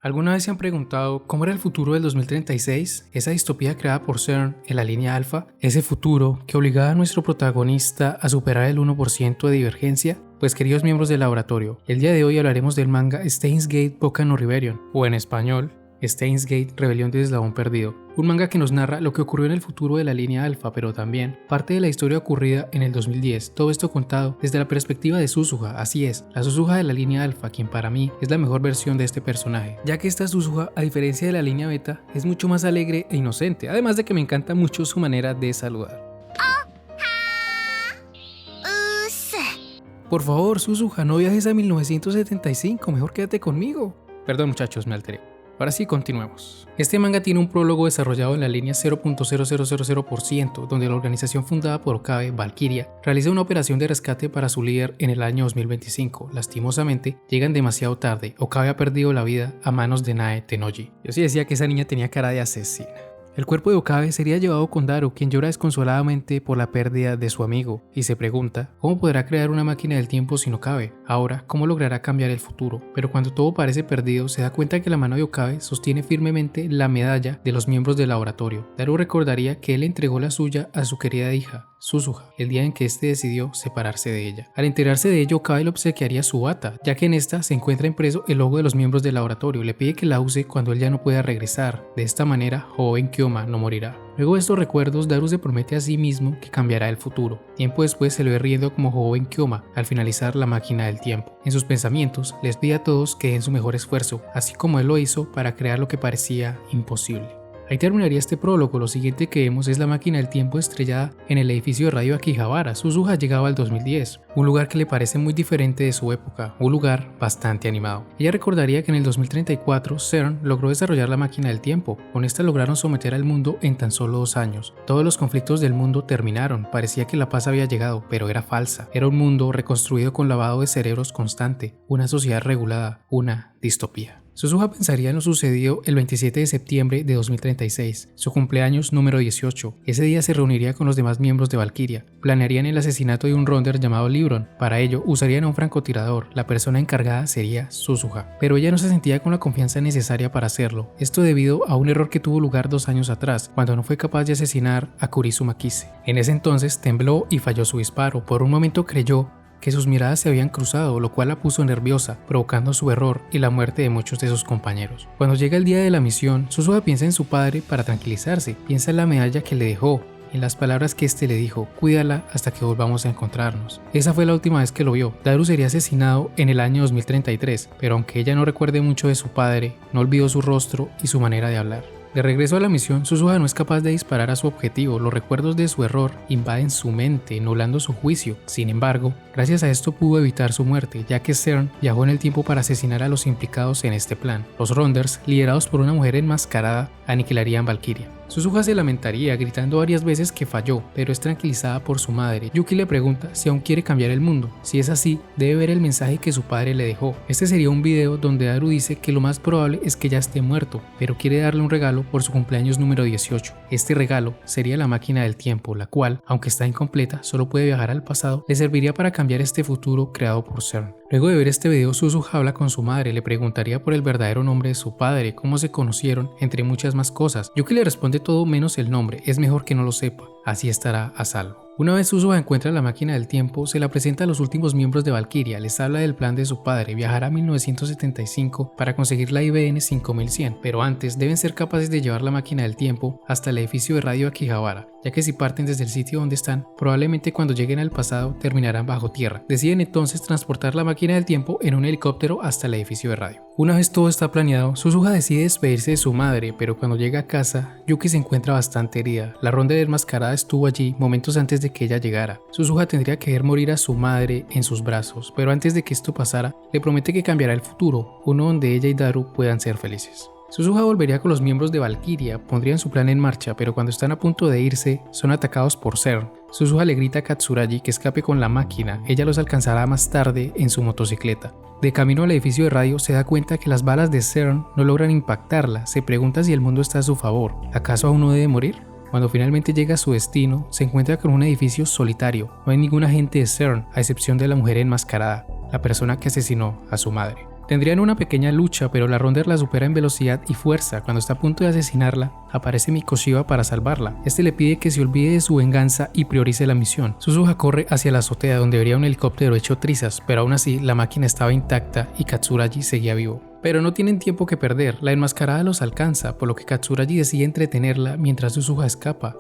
¿Alguna vez se han preguntado cómo era el futuro del 2036? Esa distopía creada por CERN en la línea alfa, ese futuro que obligaba a nuestro protagonista a superar el 1% de divergencia. Pues queridos miembros del laboratorio, el día de hoy hablaremos del manga Steins Gate Boku no Rebellion, o en español, Steins Gate Rebelión del Eslabón Perdido, un manga que nos narra lo que ocurrió en el futuro de la línea alfa, pero también parte de la historia ocurrida en el 2010, todo esto contado desde la perspectiva de Suzuha. Así es, la Suzuha de la línea alfa, quien para mí es la mejor versión de este personaje, ya que esta Suzuha, a diferencia de la línea beta, es mucho más alegre e inocente, además de que me encanta mucho su manera de saludar. Por favor, Suzuha, no viajes a 1975, mejor quédate conmigo. Perdón muchachos, me alteré. Ahora sí, continuemos. Este manga tiene un prólogo desarrollado en la línea 0.0000%, donde la organización fundada por Okabe, Valkyria, realiza una operación de rescate para su líder en el año 2025. Lastimosamente, llegan demasiado tarde. Okabe ha perdido la vida a manos de Nae Tenoji. Yo sí decía que esa niña tenía cara de asesina. El cuerpo de Okabe sería llevado con Daru, quien llora desconsoladamente por la pérdida de su amigo, y se pregunta cómo podrá crear una máquina del tiempo sin Okabe. Ahora, cómo logrará cambiar el futuro. Pero cuando todo parece perdido, se da cuenta que la mano de Okabe sostiene firmemente la medalla de los miembros del laboratorio. Daru recordaría que él entregó la suya a su querida hija, Suzuha, el día en que éste decidió separarse de ella. Al enterarse de ello, Okabe le obsequiaría su bata, ya que en esta se encuentra impreso el logo de los miembros del laboratorio. Le pide que la use cuando él ya no pueda regresar. De esta manera, joven Kyoma no morirá. Luego de estos recuerdos, Daru se promete a sí mismo que cambiará el futuro. Tiempo después se le ve riendo como joven Kyoma al finalizar la máquina del tiempo. En sus pensamientos, les pide a todos que den su mejor esfuerzo, así como él lo hizo para crear lo que parecía imposible. Ahí terminaría este prólogo. Lo siguiente que vemos es la máquina del tiempo estrellada en el edificio de Radio Akihabara. Suzuha llegaba al 2010, un lugar que le parece muy diferente de su época, un lugar bastante animado. Ella recordaría que en el 2034 CERN logró desarrollar la máquina del tiempo. Con esta lograron someter al mundo en tan solo 2 años. Todos los conflictos del mundo terminaron, parecía que la paz había llegado, pero era falsa. Era un mundo reconstruido con lavado de cerebros constante, una sociedad regulada, una distopía. Suzuha pensaría en lo sucedido el 27 de septiembre de 2036, su cumpleaños número 18. Ese día se reuniría con los demás miembros de Valkyria. Planearían el asesinato de un Ronder llamado Libron. Para ello, usarían a un francotirador. La persona encargada sería Suzuha, pero ella no se sentía con la confianza necesaria para hacerlo. Esto debido a un error que tuvo lugar 2 años atrás, cuando no fue capaz de asesinar a Kurisu Kise. En ese entonces tembló y falló su disparo. Por un momento creyó que sus miradas se habían cruzado, lo cual la puso nerviosa, provocando su error y la muerte de muchos de sus compañeros. Cuando llega el día de la misión, Suzuha piensa en su padre para tranquilizarse, piensa en la medalla que le dejó, en las palabras que este le dijo: cuídala hasta que volvamos a encontrarnos. Esa fue la última vez que lo vio. Daru sería asesinado en el año 2033, pero aunque ella no recuerde mucho de su padre, no olvidó su rostro y su manera de hablar. De regreso a la misión, Suzuha no es capaz de disparar a su objetivo. Los recuerdos de su error invaden su mente, nublando su juicio. Sin embargo, gracias a esto pudo evitar su muerte, ya que CERN viajó en el tiempo para asesinar a los implicados en este plan. Los Ronders, liderados por una mujer enmascarada, aniquilarían Valkyria. Suzuha se lamentaría, gritando varias veces que falló, pero es tranquilizada por su madre. Yuki le pregunta si aún quiere cambiar el mundo. Si es así, debe ver el mensaje que su padre le dejó. Este sería un video donde Daru dice que lo más probable es que ya esté muerto, pero quiere darle un regalo por su cumpleaños número 18. Este regalo sería la máquina del tiempo, la cual, aunque está incompleta, solo puede viajar al pasado, le serviría para cambiar este futuro creado por CERN. Luego de ver este video, Suzuha habla con su madre, le preguntaría por el verdadero nombre de su padre, cómo se conocieron, entre muchas más cosas. Yuki le responde todo menos el nombre, es mejor que no lo sepa, así estará a salvo. Una vez Suzuha encuentra la máquina del tiempo, se la presenta a los últimos miembros de Valkyria, les habla del plan de su padre, viajar a 1975 para conseguir la IBN 5100, pero antes deben ser capaces de llevar la máquina del tiempo hasta el edificio de Radio Akihabara, ya que si parten desde el sitio donde están, probablemente cuando lleguen al pasado terminarán bajo tierra. Deciden entonces transportar la máquina del tiempo en un helicóptero hasta el edificio de radio. Una vez todo está planeado, Suzuha decide despedirse de su madre, pero cuando llega a casa, Yuki se encuentra bastante herida. La Ronda enmascarada estuvo allí momentos antes de que ella llegara. Suzuha tendría que ver morir a su madre en sus brazos, pero antes de que esto pasara, le promete que cambiará el futuro, uno donde ella y Daru puedan ser felices. Suzuha volvería con los miembros de Valkyria, pondrían su plan en marcha, pero cuando están a punto de irse, son atacados por CERN. Suzuha le grita a Katsuragi que escape con la máquina, ella los alcanzará más tarde en su motocicleta. De camino al edificio de radio se da cuenta que las balas de CERN no logran impactarla, se pregunta si el mundo está a su favor, ¿acaso aún no debe morir? Cuando finalmente llega a su destino, se encuentra con un edificio solitario, no hay ningún agente de CERN, a excepción de la mujer enmascarada, la persona que asesinó a su madre. Tendrían una pequeña lucha, pero la Ronder la supera en velocidad y fuerza. Cuando está a punto de asesinarla, aparece Mikoshiba para salvarla. Este le pide que se olvide de su venganza y priorice la misión. Suzuha corre hacia la azotea donde vería un helicóptero hecho trizas, pero aún así la máquina estaba intacta y Katsuragi seguía vivo. Pero no tienen tiempo que perder, la enmascarada los alcanza, por lo que Katsuragi decide entretenerla mientras Suzuha escapa.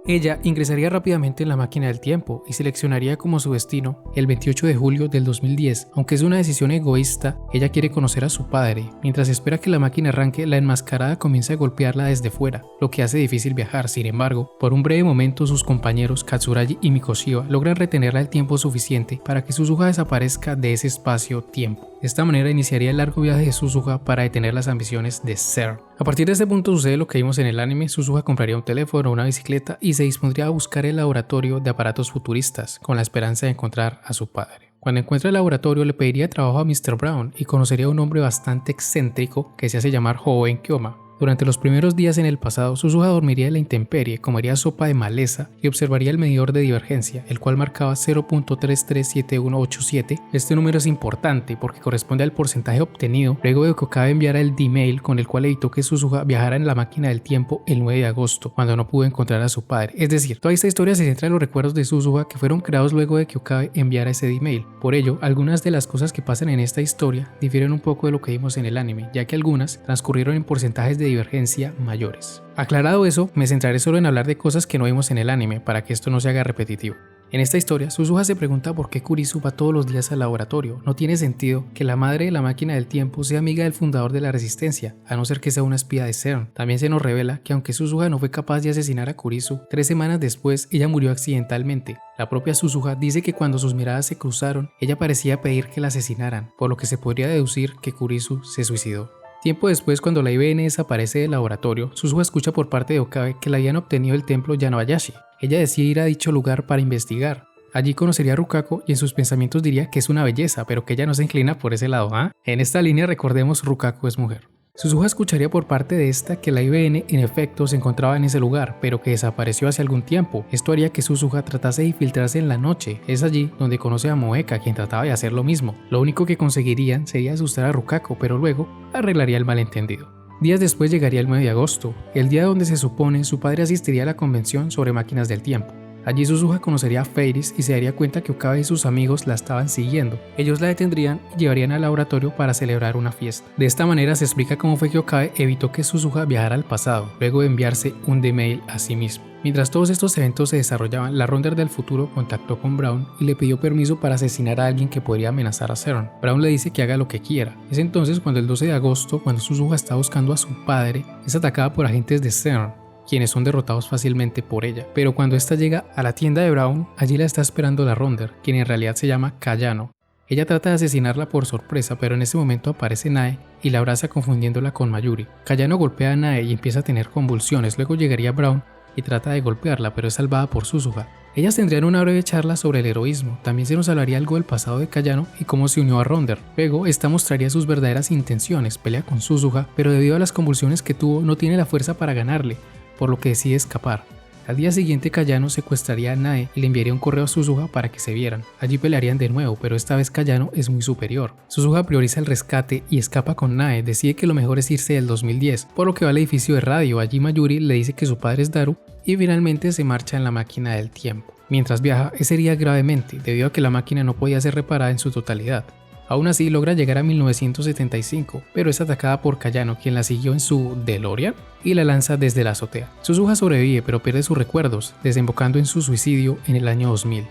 Ella ingresaría rápidamente en la máquina del tiempo y seleccionaría como su destino el 28 de julio del 2010. Aunque es una decisión egoísta, ella quiere conocer a su padre. Mientras espera que la máquina arranque, la enmascarada comienza a golpearla desde fuera, lo que hace difícil viajar. Sin embargo, por un breve momento sus compañeros Katsuragi y Mikoshiba logran retenerla el tiempo suficiente para que Suzuha desaparezca de ese espacio-tiempo. De esta manera iniciaría el largo viaje de Suzuha para detener las ambiciones de CERN. A partir de este punto sucede lo que vimos en el anime. Suzuha compraría un teléfono o una bicicleta y se dispondría a buscar el laboratorio de aparatos futuristas con la esperanza de encontrar a su padre. Cuando encuentra el laboratorio le pediría trabajo a Mr. Brown y conocería a un hombre bastante excéntrico que se hace llamar Hoben Kyoma. Durante los primeros días en el pasado, Suzuha dormiría en la intemperie, comería sopa de maleza y observaría el medidor de divergencia, el cual marcaba 0.337187. Este número es importante porque corresponde al porcentaje obtenido luego de que Okabe enviara el D-mail con el cual evitó que Suzuha viajara en la máquina del tiempo el 9 de agosto, cuando no pudo encontrar a su padre. Es decir, toda esta historia se centra en los recuerdos de Suzuha que fueron creados luego de que Okabe enviara ese D-mail. Por ello, algunas de las cosas que pasan en esta historia difieren un poco de lo que vimos en el anime, ya que algunas transcurrieron en porcentajes de divergencia mayores. Aclarado eso, me centraré solo en hablar de cosas que no vimos en el anime para que esto no se haga repetitivo. En esta historia, Suzuha se pregunta por qué Kurisu va todos los días al laboratorio. No tiene sentido que la madre de la máquina del tiempo sea amiga del fundador de la Resistencia, a no ser que sea una espía de CERN. También se nos revela que aunque Suzuha no fue capaz de asesinar a Kurisu, 3 semanas después ella murió accidentalmente. La propia Suzuha dice que cuando sus miradas se cruzaron, ella parecía pedir que la asesinaran, por lo que se podría deducir que Kurisu se suicidó. Tiempo después, cuando la IBN desaparece del laboratorio, Suzuha escucha por parte de Okabe que le habían obtenido el templo Yanobayashi. Ella decide ir a dicho lugar para investigar. Allí conocería a Rukako y en sus pensamientos diría que es una belleza, pero que ella no se inclina por ese lado. En esta línea, recordemos, Rukako es mujer. Suzuha escucharía por parte de esta que la IBN en efecto se encontraba en ese lugar, pero que desapareció hace algún tiempo. Esto haría que Suzuha tratase de infiltrarse en la noche. Es allí donde conoce a Moeka, quien trataba de hacer lo mismo. Lo único que conseguirían sería asustar a Rukako, pero luego arreglaría el malentendido. Días después llegaría el 9 de agosto, el día donde se supone su padre asistiría a la convención sobre máquinas del tiempo. Allí Suzuha conocería a Feiris y se daría cuenta que Okabe y sus amigos la estaban siguiendo. Ellos la detendrían y llevarían al laboratorio para celebrar una fiesta. De esta manera se explica cómo fue que Okabe evitó que Suzuha viajara al pasado, luego de enviarse un D-mail a sí mismo. Mientras todos estos eventos se desarrollaban, la Ronder del futuro contactó con Brown y le pidió permiso para asesinar a alguien que podría amenazar a CERN. Brown le dice que haga lo que quiera. Es entonces cuando el 12 de agosto, cuando Suzuha está buscando a su padre, es atacada por agentes de CERN, quienes son derrotados fácilmente por ella. Pero cuando esta llega a la tienda de Brown, allí la está esperando la Ronder, quien en realidad se llama Kayano. Ella trata de asesinarla por sorpresa, pero en ese momento aparece Nae y la abraza confundiéndola con Mayuri. Kayano golpea a Nae y empieza a tener convulsiones. Luego llegaría Brown y trata de golpearla, pero es salvada por Suzuha. Ellas tendrían una breve charla sobre el heroísmo. También se nos hablaría algo del pasado de Kayano y cómo se unió a Ronder. Luego, esta mostraría sus verdaderas intenciones, pelea con Suzuha, pero debido a las convulsiones que tuvo, no tiene la fuerza para ganarle, por lo que decide escapar. Al día siguiente, Kayano secuestraría a Nae y le enviaría un correo a Suzuha para que se vieran. Allí pelearían de nuevo, pero esta vez Kayano es muy superior. Suzuha prioriza el rescate y escapa con Nae. Decide que lo mejor es irse del 2010, por lo que va al edificio de radio. Allí Mayuri le dice que su padre es Daru y finalmente se marcha en la máquina del tiempo. Mientras viaja, es herida gravemente debido a que la máquina no podía ser reparada en su totalidad. Aún así logra llegar a 1975, pero es atacada por Kayano, quien la siguió en su DeLorean y la lanza desde la azotea. Suzuha sobrevive, pero pierde sus recuerdos, desembocando en su suicidio en el año 2000.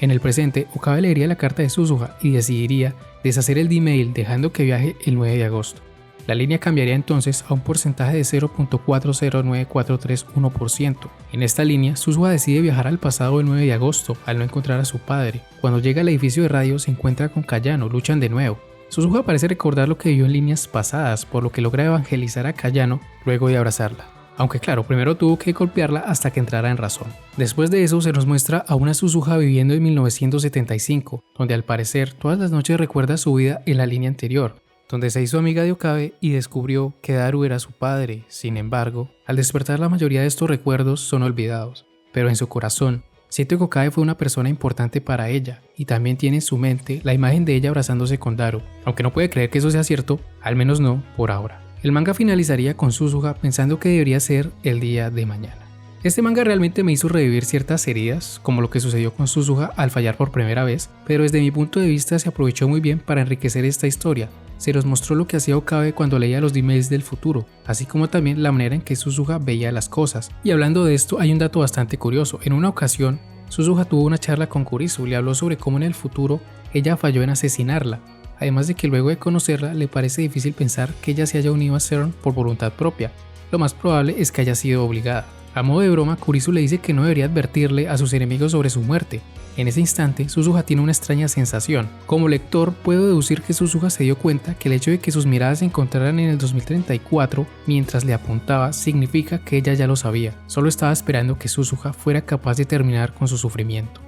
En el presente, Okabe leería la carta de Suzuha y decidiría deshacer el D-mail dejando que viaje el 9 de agosto. La línea cambiaría entonces a un porcentaje de 0.409431%. En esta línea, Suzuha decide viajar al pasado el 9 de agosto al no encontrar a su padre. Cuando llega al edificio de radio se encuentra con Kayano, luchan de nuevo. Suzuha parece recordar lo que vio en líneas pasadas, por lo que logra evangelizar a Kayano luego de abrazarla. Aunque claro, primero tuvo que golpearla hasta que entrara en razón. Después de eso se nos muestra a una Suzuha viviendo en 1975, donde al parecer todas las noches recuerda su vida en la línea anterior, donde se hizo amiga de Okabe y descubrió que Daru era su padre. Sin embargo, al despertar la mayoría de estos recuerdos son olvidados, pero en su corazón Siento que Okabe fue una persona importante para ella y también tiene en su mente la imagen de ella abrazándose con Daru, aunque no puede creer que eso sea cierto, al menos no por ahora. El manga finalizaría con Suzuha pensando que debería ser el día de mañana. Este manga realmente me hizo revivir ciertas heridas, como lo que sucedió con Suzuha al fallar por primera vez, pero desde mi punto de vista se aprovechó muy bien para enriquecer esta historia. Se nos mostró lo que hacía Okabe cuando leía los emails del futuro, así como también la manera en que Suzuha veía las cosas. Y hablando de esto, hay un dato bastante curioso. En una ocasión, Suzuha tuvo una charla con Kurisu y le habló sobre cómo en el futuro ella falló en asesinarla, además de que luego de conocerla le parece difícil pensar que ella se haya unido a CERN por voluntad propia. Lo más probable es que haya sido obligada. A modo de broma, Kurisu le dice que no debería advertirle a sus enemigos sobre su muerte. En ese instante, Suzuha tiene una extraña sensación. Como lector, puedo deducir que Suzuha se dio cuenta que el hecho de que sus miradas se encontraran en el 2034 mientras le apuntaba significa que ella ya lo sabía. Solo estaba esperando que Suzuha fuera capaz de terminar con su sufrimiento.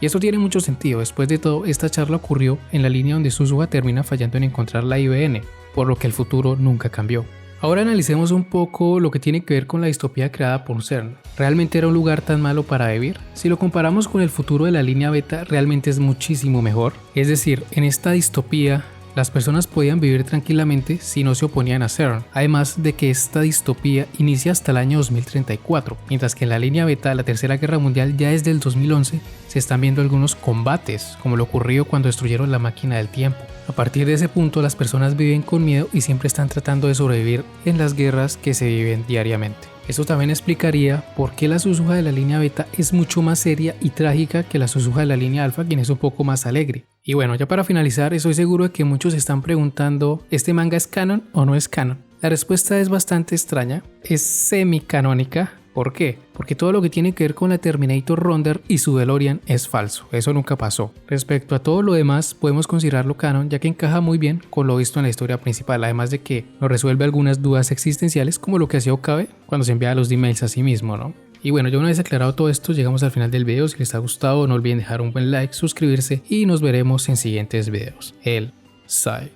Y esto tiene mucho sentido. Después de todo, esta charla ocurrió en la línea donde Suzuha termina fallando en encontrar la IBN, por lo que el futuro nunca cambió. Ahora analicemos un poco lo que tiene que ver con la distopía creada por CERN. ¿Realmente era un lugar tan malo para vivir? Si lo comparamos con el futuro de la línea beta, realmente es muchísimo mejor. Es decir, en esta distopía, las personas podían vivir tranquilamente si no se oponían a CERN, además de que esta distopía inicia hasta el año 2034, mientras que en la línea beta de la Tercera Guerra Mundial ya desde el 2011 se están viendo algunos combates, como lo ocurrido cuando destruyeron la máquina del tiempo. A partir de ese punto las personas viven con miedo y siempre están tratando de sobrevivir en las guerras que se viven diariamente. Esto también explicaría por qué la Suzuha de la línea beta es mucho más seria y trágica que la Suzuha de la línea alfa, quien es un poco más alegre. Y bueno, ya para finalizar, estoy seguro de que muchos se están preguntando, ¿este manga es canon o no es canon? La respuesta es bastante extraña, es semi-canónica. ¿Por qué? Porque todo lo que tiene que ver con la Terminator Ronder y su DeLorean es falso, eso nunca pasó. Respecto a todo lo demás, podemos considerarlo canon ya que encaja muy bien con lo visto en la historia principal, además de que nos resuelve algunas dudas existenciales como lo que hacía Okabe cuando se enviaba los emails a sí mismo, ¿no? Y bueno, ya una vez aclarado todo esto, llegamos al final del video. Si les ha gustado, no olviden dejar un buen like, suscribirse y nos veremos en siguientes videos. El Sai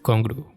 Kongru.